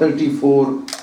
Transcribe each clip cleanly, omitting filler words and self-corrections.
34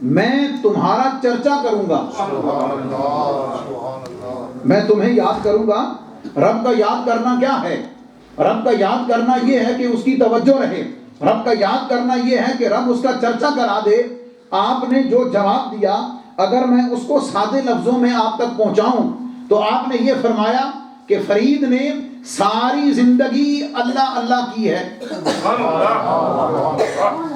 میں تمہارا چرچا کروں گا، میں تمہیں یاد کروں گا۔ رب کا یاد کرنا کیا ہے؟ رب کا یاد کرنا یہ ہے کہ اس کی توجہ رہے، رب کا یاد کرنا یہ ہے کہ رب اس کا چرچا کرا دے۔ آپ نے جو جواب دیا اگر میں اس کو سادے لفظوں میں آپ تک پہنچاؤں تو آپ نے یہ فرمایا کہ فرید نے ساری زندگی اللہ اللہ کی ہے،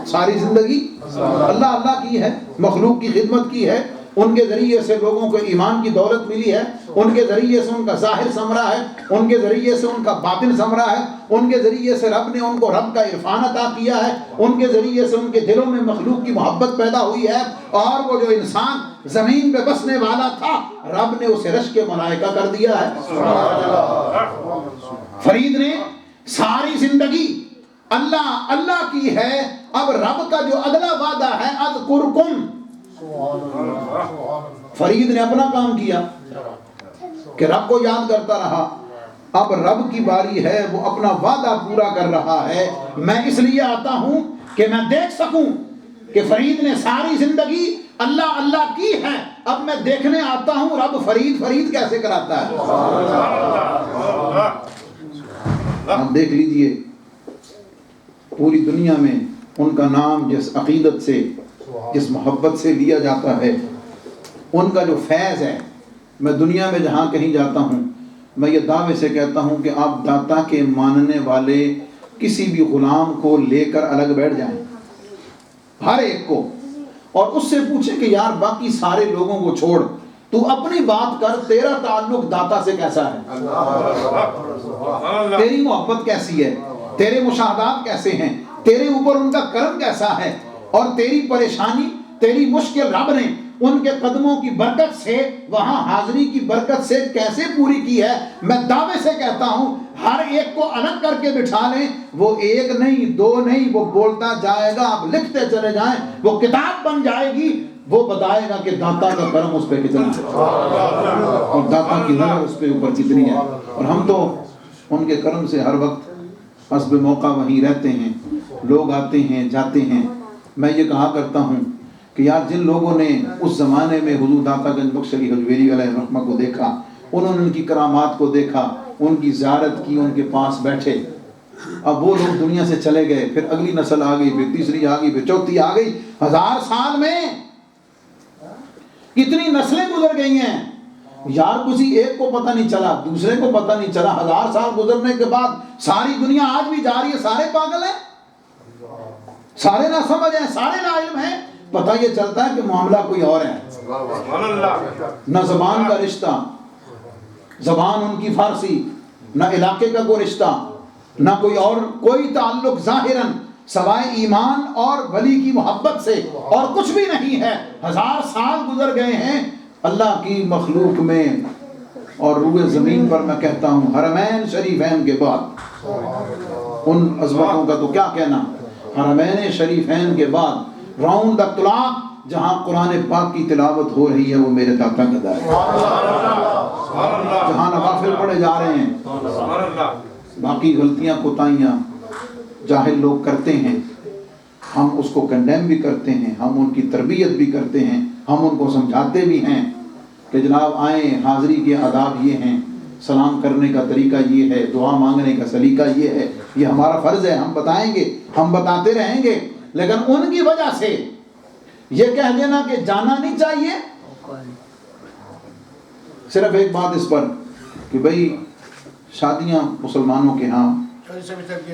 ساری زندگی اللہ اللہ کی ہے، مخلوق کی خدمت کی ہے، ان کے ذریعے سے لوگوں کو ایمان کی دولت ملی ہے، ان کے ذریعے سے ان کا ظاہر سمرا ہے، ان کے ذریعے سے ان کا باطن سمرا ہے، ان کے ذریعے سے رب نے ان کو رب کا عرفان عطا کیا ہے، ان کے ذریعے سے ان کے دلوں میں مخلوق کی محبت پیدا ہوئی ہے، اور وہ جو انسان زمین پہ بسنے والا تھا رب نے اسے رشک ملائکہ کر دیا ہے۔ فرید نے ساری زندگی اللہ اللہ کی ہے، اب رب کا جو اگلا وعدہ ہے اذکرکم، فرید نے اپنا کام کیا کہ رب کو یاد کرتا رہا، اب رب کی باری ہے، وہ اپنا وعدہ پورا کر رہا ہے۔ میں اس لیے آتا ہوں کہ میں دیکھ سکوں کہ فرید نے ساری زندگی اللہ اللہ کی ہے، اب میں دیکھنے آتا ہوں رب فرید کیسے کراتا ہے۔ آپ دیکھ لیجئے پوری دنیا میں ان کا نام جس عقیدت سے جس محبت سے لیا جاتا ہے، ان کا جو فیض ہے، میں دنیا میں جہاں کہیں جاتا ہوں میں یہ دعوے سے کہتا ہوں کہ آپ داتا کے ماننے والے کسی بھی غلام کو لے کر الگ بیٹھ جائیں، ہر ایک کو، اور اس سے پوچھیں کہ یار باقی سارے لوگوں کو چھوڑ، تو اپنی بات کر، تیرا تعلق داتا سے کیسا ہے، تیری محبت کیسی ہے، تیرے مشاہدات کیسے ہیں، تیرے اوپر ان کا کرم کیسا ہے، اور تیری پریشانی تیری مشکل رب نے ان کے قدموں کی برکت سے وہاں حاضری کی برکت سے کیسے پوری کی ہے۔ میں دعوے سے کہتا ہوں ہر ایک کو الگ کر کے بٹھا لیں، وہ ایک نہیں دو نہیں، وہ بولتا جائے گا، آپ لکھتے چلے جائیں، وہ کتاب بن جائے گی، وہ بتائے گا کہ داتا کا کرم اس پہ کتنا ہے اور داتا کی نظر اس پہ اوپر کتنی ہے۔ اور ہم تو ان کے کرم سے ہر وقت حسب موقع وہیں رہتے ہیں، لوگ آتے ہیں جاتے ہیں۔ میں یہ کہا کرتا ہوں کہ یار جن لوگوں نے اس زمانے میں حضور داتا گنج بخش علی حجویری علیہ الرحمہ کو دیکھا، انہوں نے ان کی کرامات کو دیکھا، ان کی زیارت کی، ان کے پاس بیٹھے، اب وہ لوگ دنیا سے چلے گئے، پھر اگلی نسل آ گئی، پھر تیسری آ گئی، پھر چوتھی آ گئی، 1000 سال میں کتنی نسلیں گزر گئی ہیں، یار کسی ایک کو پتہ نہیں چلا، دوسرے کو پتہ نہیں چلا، 1000 سال گزرنے کے بعد ساری دنیا آج بھی جا رہی ہے، سارے پاگل ہیں، سارے نہ سمجھ ہیں، سارے نا علم ہیں، پتہ یہ چلتا ہے کہ معاملہ کوئی اور ہے۔ نہ زبان کا رشتہ، زبان ان کی فارسی، نہ علاقے کا کوئی رشتہ، نہ کوئی اور کوئی تعلق ظاہراً سوائے ایمان اور ولی کی محبت سے اور کچھ بھی نہیں ہے۔ 1000 سال گزر گئے ہیں اللہ کی مخلوق میں، اور روئے زمین پر میں کہتا ہوں حرمین شریفین کے بعد ان عظمتوں کا تو کیا کہنا، حرمین شریفین کے بعد راؤنڈ دا کلاک جہاں قرآن پاک کی تلاوت ہو رہی ہے وہ میرے داتا کا در ہے، جہاں نوافل پڑھے جا رہے ہیں، باقی غلطیاں کوتاہیاں جاہل لوگ کرتے ہیں، ہم اس کو کنڈیم بھی کرتے ہیں، ہم ان کی تربیت بھی کرتے ہیں، ہم ان کو سمجھاتے بھی ہیں کہ جناب آئیں، حاضری کے آداب یہ ہیں، سلام کرنے کا طریقہ یہ ہے، دعا مانگنے کا سلیقہ یہ ہے، یہ ہمارا فرض ہے، ہم بتائیں گے، ہم بتاتے رہیں گے، لیکن ان کی وجہ سے یہ کہہ دینا کہ جانا نہیں چاہیے۔ صرف ایک بات اس پر کہ بھئی شادیاں مسلمانوں کے ہاں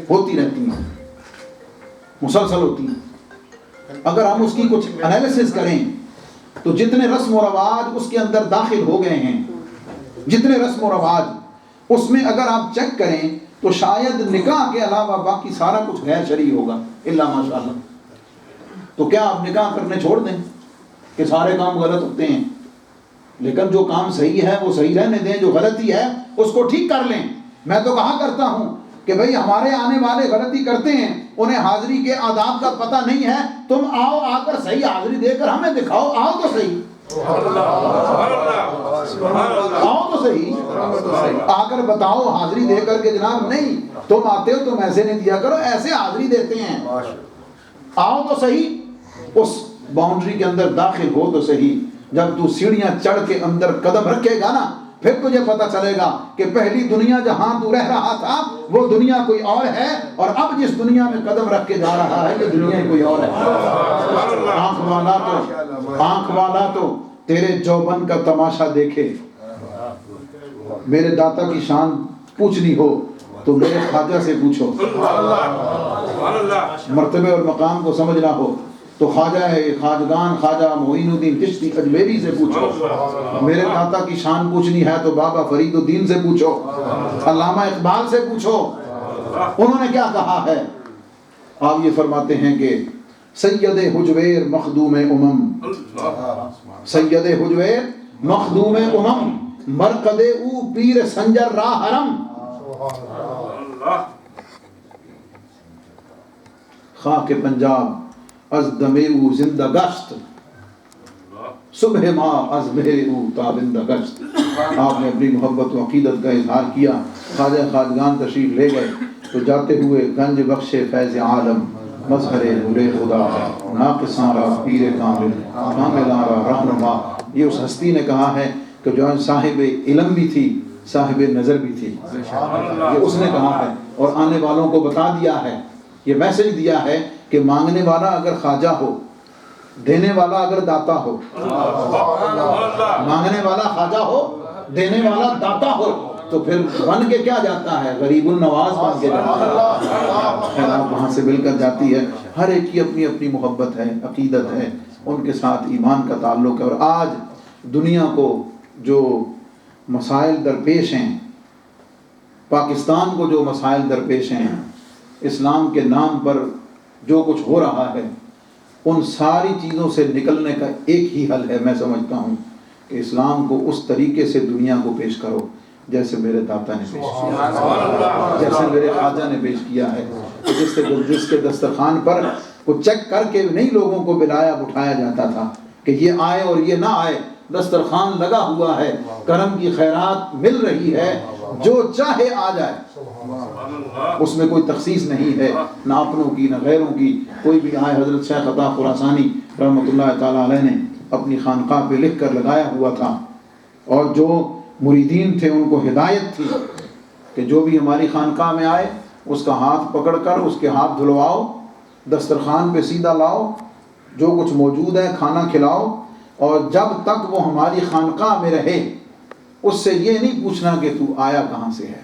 ہوتی رہتی ہیں، مسلسل ہوتی ہیں، اگر ہم اس کی کچھ انالیسس کریں تو جتنے رسم و رواج اس کے اندر داخل ہو گئے ہیں، جتنے رسم و رواج اس میں اگر آپ چیک کریں تو شاید نکاح کے علاوہ باقی سارا کچھ غیر شرعی ہوگا الا ماشاءاللہ۔ تو کیا آپ نکاح کرنے چھوڑ دیں کہ سارے کام غلط ہوتے ہیں؟ لیکن جو کام صحیح ہے وہ صحیح رہنے دیں، جو غلطی ہے اس کو ٹھیک کر لیں۔ میں تو کہا کرتا ہوں کہ بھئی ہمارے آنے والے غلطی کرتے ہیں، انہیں حاضری کے آداب کا پتہ نہیں ہے، تم آؤ، آ کر صحیح حاضری دے کر ہمیں دکھاؤ، آؤ تو صحیح، آؤ تو صحیح، آ کر بتاؤ حاضری دے کر کے جناب نہیں تم آتے ہو تم ایسے نہیں دیا کرو، ایسے حاضری دیتے ہیں، آؤ تو صحیح۔ اس باؤنڈری کے اندر داخل ہو تو صحیح، جب تو سیڑھیاں چڑھ کے اندر قدم رکھے گا نا، پھر تجھے پتہ چلے گا کہ پہلی دنیا جہاں تو رہ رہا تھا وہ دنیا کوئی اور ہے، اور اب جس دنیا میں قدم رکھ کے جا رہا ہے یہ دنیا کوئی اور ہے۔ آنکھ والا تو تیرے جوبن کا تماشا دیکھے، میرے داتا کی شان پوچھنی ہو تو میرے خواجہ سے پوچھو، مرتبے اور مقام کو سمجھنا ہو تو خواجہ ہے خواجگان خواجہ معین الدین چشتی اجمیری سے پوچھو، میرے داتا کی شان پوچھنی ہے تو بابا فرید الدین سے پوچھو، علامہ اقبال سے پوچھو، انہوں نے کیا کہا ہے۔ آپ یہ فرماتے ہیں کہ سید حجویر مخدوم امم، سید حجویر مخدوم امم، مرقد او پیر سنجر راہ حرم، خاک پنجاب از دمے او زندہ گشت، صبح ماہ از مہر او تابندہ گشت۔ آپ نے اپنی محبت و عقیدت کا اظہار کیا، خواجہ خواجگان تشریف لے گئے تو جاتے ہوئے گنج بخش فیض عالم، مظہر نور خدا، ناقصاں را پیر کامل، کاملاں را رہنما۔ یہ اس ہستی نے کہا ہے کہ جو صاحب علم بھی تھی، صاحب نظر بھی تھی، یہ اس نے کہا ہے اور آنے والوں کو بتا دیا ہے، یہ میسج دیا ہے کہ مانگنے والا اگر خواجہ ہو، دینے والا اگر داتا ہو، مانگنے والا خواجہ ہو، دینے والا داتا ہو، تو پھر بن کے کیا جاتا ہے؟ غریب النواز بن کے جاتا ہے۔ خیرات وہاں سے مل کر جاتی ہے۔ ہر ایک کی اپنی اپنی محبت ہے، عقیدت ہے، ان کے ساتھ ایمان کا تعلق ہے۔ اور آج دنیا کو جو مسائل درپیش ہیں، پاکستان کو جو مسائل درپیش ہیں، اسلام کے نام پر جو کچھ ہو رہا ہے، ان ساری چیزوں سے نکلنے کا ایک ہی حل ہے، میں سمجھتا ہوں کہ اسلام کو اس طریقے سے دنیا کو پیش کرو جیسے میرے داتا نے پیش کیا، جیسے میرے خواجہ نے پیش کیا ہے، جس کے دسترخوان پر وہ چیک کر کے نہیں لوگوں کو بلایا بٹھایا جاتا تھا کہ یہ آئے اور یہ نہ آئے، دسترخوان لگا ہوا ہے، کرم کی خیرات مل رہی ہے، جو چاہے آ جائے، اس میں کوئی تخصیص نہیں ہے، نہ اپنوں کی نہ غیروں کی، کوئی بھی آئے۔ حضرت شیخ عطا خراسانی رحمۃ اللہ تعالیٰ علیہ نے اپنی خانقاہ پہ لکھ کر لگایا ہوا تھا، اور جو مریدین تھے ان کو ہدایت تھی کہ جو بھی ہماری خانقاہ میں آئے اس کا ہاتھ پکڑ کر اس کے ہاتھ دھلواؤ، دسترخوان پہ سیدھا لاؤ، جو کچھ موجود ہے کھانا کھلاؤ، اور جب تک وہ ہماری خانقاہ میں رہے اس سے یہ نہیں پوچھنا کہ تو آیا کہاں سے ہے۔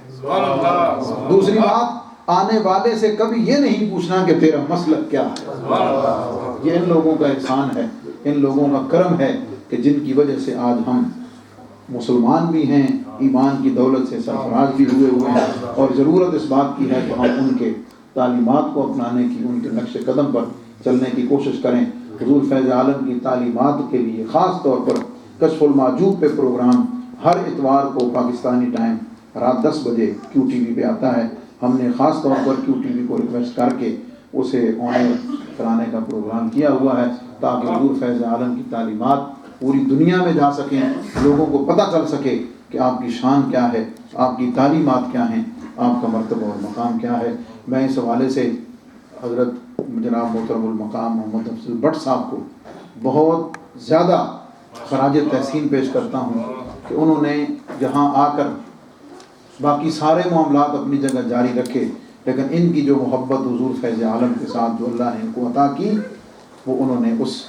دوسری بات، آنے والے سے کبھی یہ نہیں پوچھنا کہ تیرا مسلک کیا ہے۔ یہ ان لوگوں کا احسان ہے، ان لوگوں کا کرم ہے کہ جن کی وجہ سے آج ہم مسلمان بھی ہیں، ایمان کی دولت سے سرفراز بھی ہوئے ہیں، اور ضرورت اس بات کی ہے کہ ہم ان کے تعلیمات کو اپنانے کی، ان کے نقش قدم پر چلنے کی کوشش کریں۔ حضور فیض عالم کی تعلیمات کے لیے خاص طور پر کشف المعجوب پہ پروگرام ہر اتوار کو پاکستانی ٹائم رات 10 بجے کیو ٹی وی پہ آتا ہے۔ ہم نے خاص طور پر کیو ٹی وی کو ریکویسٹ کر کے اسے آن ایئر کرانے کا پروگرام کیا ہوا ہے تاکہ حضور فیض عالم کی تعلیمات پوری دنیا میں جا سکیں، لوگوں کو پتہ چل سکے کہ آپ کی شان کیا ہے، آپ کی تعلیمات کیا ہیں، آپ کا مرتبہ اور مقام کیا ہے۔ میں اس حوالے سے حضرت جناب محترم المقام محمد افضل بٹ صاحب کو بہت زیادہ خراج تحسین پیش کرتا ہوں کہ انہوں نے یہاں آ کر باقی سارے معاملات اپنی جگہ جاری رکھے، لیکن ان کی جو محبت حضور فیض عالم کے ساتھ جو اللہ نے ان کو عطا کی، وہ انہوں نے اس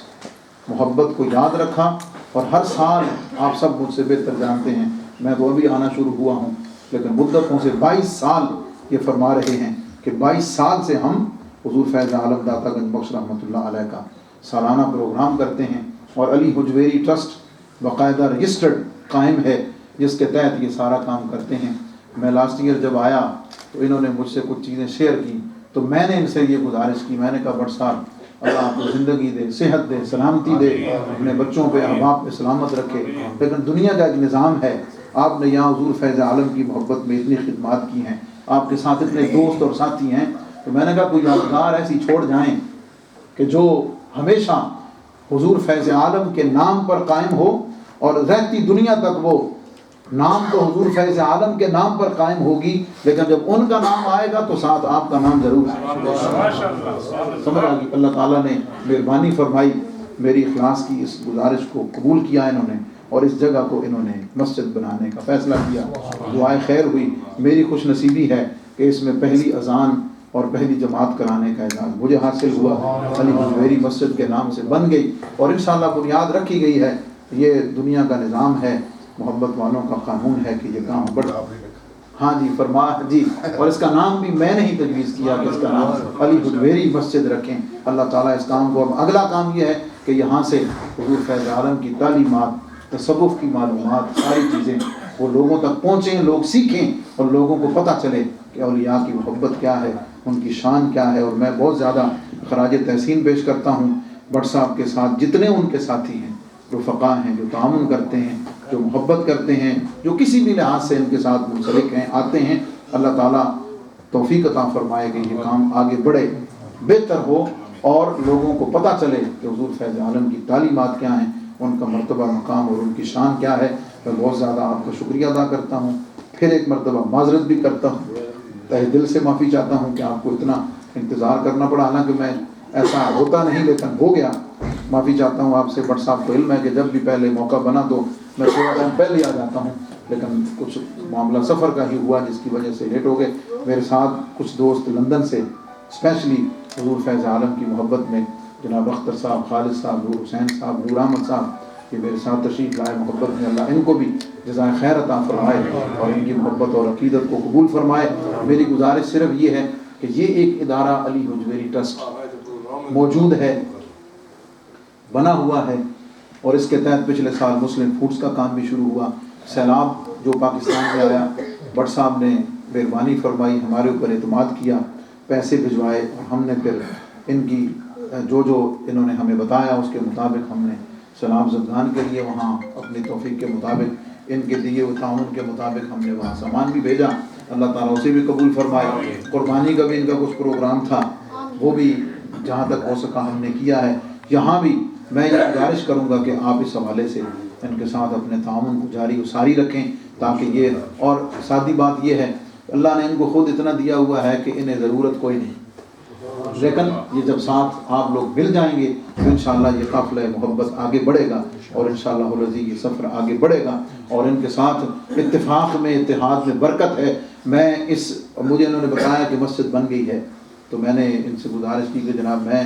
محبت کو یاد رکھا۔ اور ہر سال آپ سب مجھ سے بہتر جانتے ہیں، میں تو ابھی آنا شروع ہوا ہوں، لیکن مدتوں سے 22 سال یہ فرما رہے ہیں کہ 22 سال سے ہم حضور فیض عالم داتا گنج بخش رحمۃ اللہ علیہ کا سالانہ پروگرام کرتے ہیں، اور علی حجویری ٹرسٹ باقاعدہ رجسٹرڈ قائم ہے جس کے تحت یہ سارا کام کرتے ہیں۔ میں لاسٹ ایئر جب آیا تو انہوں نے مجھ سے کچھ چیزیں شیئر کی، تو میں نے ان سے یہ گزارش کی، میں نے کہا بٹ صاحب اللہ آپ کو زندگی دے، صحت دے، سلامتی دے، اپنے بچوں پہ احباب پہ سلامت رکھے، لیکن دنیا کا ایک نظام ہے، آپ نے یہاں حضور فیض عالم کی محبت میں اتنی خدمات کی ہیں، آپ کے ساتھ اتنے دوست اور ساتھی ہیں، تو میں نے کہا کوئی یادگار ایسی چھوڑ جائیں کہ جو ہمیشہ حضور فیض عالم کے نام پر قائم ہو، اور رہتی دنیا تک وہ نام تو حضور فیض عالم کے نام پر قائم ہوگی، لیکن جب ان کا نام آئے گا تو ساتھ آپ کا نام ضرور سمجھ آ گئی۔ اللہ تعالیٰ نے مہربانی فرمائی میری اخلاص کی اس گزارش کو قبول کیا انہوں نے اور اس جگہ کو انہوں نے مسجد بنانے کا فیصلہ کیا. دعائے خیر ہوئی. میری خوش نصیبی ہے کہ اس میں پہلی اذان اور پہلی جماعت کرانے کا اعزاز مجھے حاصل ہوا. علی حجویری مسجد کے نام سے بن گئی اور انشاءاللہ بنیاد رکھی گئی ہے. یہ دنیا کا نظام ہے, محبت والوں کا قانون ہے کہ یہ کام بڑا ہاں جی فرما جی, اور اس کا نام بھی میں نے ہی تجویز کیا کہ اس کا نام علی حجویری مسجد رکھیں. اللہ تعالیٰ اس کام کو, اب اگلا کام یہ ہے کہ یہاں سے حضور فیض عالم کی تعلیمات, تصوف کی معلومات, ساری چیزیں وہ لوگوں تک پہنچیں, لوگ سیکھیں اور لوگوں کو پتہ چلے کہ اولیاء کی محبت کیا ہے, ان کی شان کیا ہے. اور میں بہت زیادہ خراج تحسین پیش کرتا ہوں بٹ صاحب کے ساتھ جتنے ان کے ساتھی ہیں, رفقا ہیں, جو تعاون کرتے ہیں, جو محبت کرتے ہیں, جو کسی بھی لحاظ سے ان کے ساتھ منسلک ہیں, آتے ہیں. اللہ تعالیٰ توفیق عطا فرمائے کہ یہ کام آگے بڑھے, بہتر ہو اور لوگوں کو پتہ چلے کہ حضور فیض عالم کی تعلیمات کیا ہیں, ان کا مرتبہ مقام اور ان کی شان کیا ہے. میں بہت زیادہ آپ کا شکریہ ادا کرتا ہوں. پھر ایک مرتبہ معذرت بھی کرتا ہوں, تہ دل سے معافی چاہتا ہوں کہ آپ کو اتنا انتظار کرنا پڑا, حالانکہ میں ایسا ہوتا نہیں لیکن ہو گیا. معافی چاہتا ہوں آپ سے. بٹ صاحب کو علم ہے کہ جب بھی پہلے موقع بنا تو میں تھوڑا ٹائم پہلے آ جاتا ہوں, لیکن کچھ معاملہ سفر کا ہی ہوا جس کی وجہ سے لیٹ ہو گئے. میرے ساتھ کچھ دوست لندن سے اسپیشلی حضور فیض عالم کی محبت میں جناب اختر صاحب, خالد صاحب, نور حسین صاحب, نور احمد صاحب, یہ میرے ساتھ تشریف لائے. محبت میں اللہ ان کو بھی جزائے خیر عطا فرمائے اور ان کی محبت اور عقیدت کو قبول فرمائے. میری گزارش صرف یہ ہے کہ یہ ایک ادارہ علی حجویری ٹرسٹ موجود ہے, بنا ہوا ہے, اور اس کے تحت پچھلے سال مسلم فوڈز کا کام بھی شروع ہوا. سیلاب جو پاکستان میں آیا, بٹ صاحب نے مہربانی فرمائی, ہمارے اوپر اعتماد کیا, پیسے بھجوائے, اور ہم نے پھر ان کی جو انہوں نے ہمیں بتایا اس کے مطابق ہم نے سیلاب زدگان کے لیے وہاں اپنی توفیق کے مطابق ان کے دیے ہوئے تعاون کے مطابق ہم نے وہاں سامان بھی بھیجا. اللہ تعالیٰ اسے بھی قبول فرمائے. قربانی کا بھی ان کا کچھ پروگرام تھا, وہ بھی جہاں تک ہو سکا ہم نے کیا ہے. یہاں بھی میں یہ گزارش کروں گا کہ آپ اس حوالے سے ان کے ساتھ اپنے تعاون کو جاری و ساری رکھیں تاکہ یہ, اور سادی بات یہ ہے اللہ نے ان کو خود اتنا دیا ہوا ہے کہ انہیں ضرورت کوئی نہیں, لیکن یہ جب ساتھ آپ لوگ مل جائیں گے تو انشاءاللہ یہ قافلہ محبت آگے بڑھے گا اور انشاءاللہ العزیز یہ سفر آگے بڑھے گا. اور ان کے ساتھ اتفاق میں, اتحاد میں برکت ہے. میں مجھے انہوں نے بتایا کہ مسجد بن گئی ہے, تو میں نے ان سے گزارش کی کہ جناب میں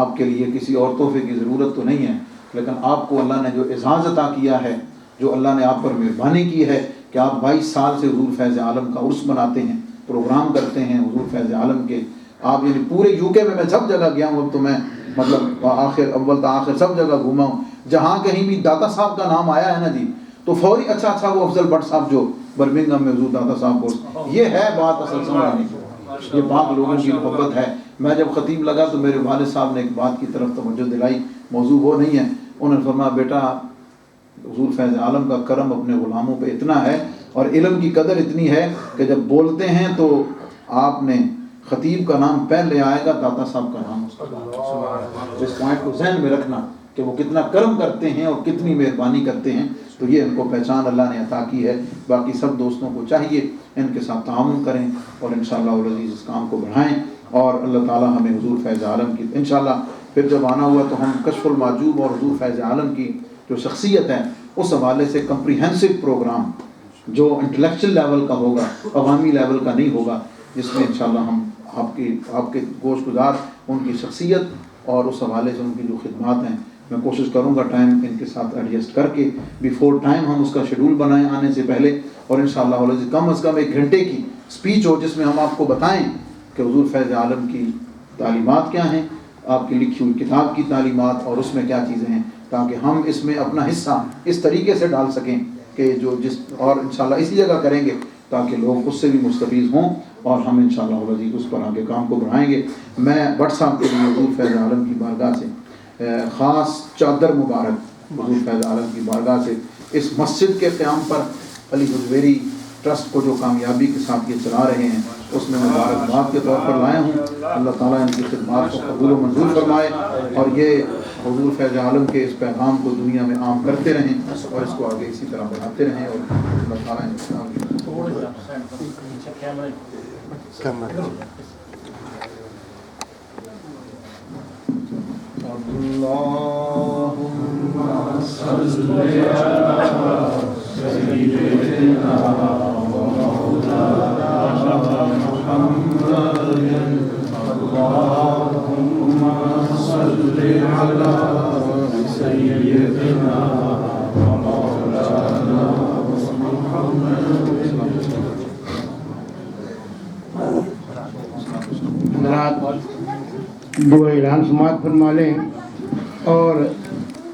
آپ کے لیے کسی اور تحفے کی ضرورت تو نہیں ہے, لیکن آپ کو اللہ نے جو اعزاز عطا کیا ہے, جو اللہ نے آپ پر مہربانی کی ہے کہ آپ 22 سال سے حضور فیض عالم کا عرس مناتے ہیں, پروگرام کرتے ہیں حضور فیض عالم کے. آپ یعنی پورے یو کے میں سب جگہ گیا ہوں, اب تو میں مطلب اول تا آخر سب جگہ گھوما ہوں. جہاں کہیں بھی داتا صاحب کا نام آیا ہے نا جی, تو فوری اچھا وہ افضل بٹ صاحب جو برمنگھم میں حضور داتا صاحب کو, یہ ہے بات اصل سمجھنے کی, یہ پاک لوگوں کی محبت ہے. میں جب خطیب لگا تو میرے والد صاحب نے ایک بات کی طرف توجہ دلائی, موضوع وہ نہیں ہے. انہوں نے فرمایا بیٹا حضور فیض عالم کا کرم اپنے غلاموں پہ اتنا ہے اور علم کی قدر اتنی ہے کہ جب بولتے ہیں تو آپ نے خطیب کا نام پہلے آئے گا, داتا صاحب کا نام اس کا. اس پوائنٹ کو ذہن میں رکھنا کہ وہ کتنا کرم کرتے ہیں اور کتنی مہربانی کرتے ہیں. تو یہ ان کو پہچان اللہ نے عطا کی ہے. باقی سب دوستوں کو چاہیے ان کے ساتھ تعاون کریں اور انشاءاللہ العزیز اس کام کو بڑھائیں, اور اللہ تعالیٰ ہمیں حضور فیض عالم کی انشاءاللہ پھر جب آنا ہوا تو ہم کشف المعجوب اور حضور فیض عالم کی جو شخصیت ہے اس حوالے سے کمپریہنسو پروگرام جو انٹلیکچل لیول کا ہوگا, عوامی لیول کا نہیں ہوگا, جس میں انشاءاللہ ہم آپ کے گوش گزار ان کی شخصیت اور اس حوالے سے ان کی جو خدمات ہیں, میں کوشش کروں گا ٹائم ان کے ساتھ ایڈجسٹ کر کے بیفور ٹائم ہم اس کا شیڈول بنائیں آنے سے پہلے, اور انشاءاللہ العزیز کم از کم 1 گھنٹے کی سپیچ ہو جس میں ہم آپ کو بتائیں کہ حضور فیض عالم کی تعلیمات کیا ہیں, آپ کی لکھی ہوئی کتاب کی تعلیمات اور اس میں کیا چیزیں ہیں, تاکہ ہم اس میں اپنا حصہ اس طریقے سے ڈال سکیں کہ اور انشاءاللہ اسی جگہ کریں گے تاکہ لوگ اس سے بھی مستفیض ہوں, اور ہم انشاءاللہ العزیز اس پر آگے کام کو بڑھائیں گے. میں بٹ صاحب کے لیے حضور فیض عالم کی بارگاہ سے خاص چادر مبارک حضور فیض عالم کی بارگاہ سے اس مسجد کے قیام پر علی حجویری ٹرسٹ کو جو کامیابی کے ساتھ یہ چلا رہے ہیں اس میں مبارکباد کے طور پر لائے ہوں. اللہ تعالیٰ ان کی خدمات کو قبول و منظور فرمائے اور یہ حضور فیض عالم کے اس پیغام کو دنیا میں عام کرتے رہیں اور اس کو آگے اسی طرح بڑھاتے رہیں, اور اللہ تعالیٰ اللہ حضرات دو اعلان سماعت فرما لیں اور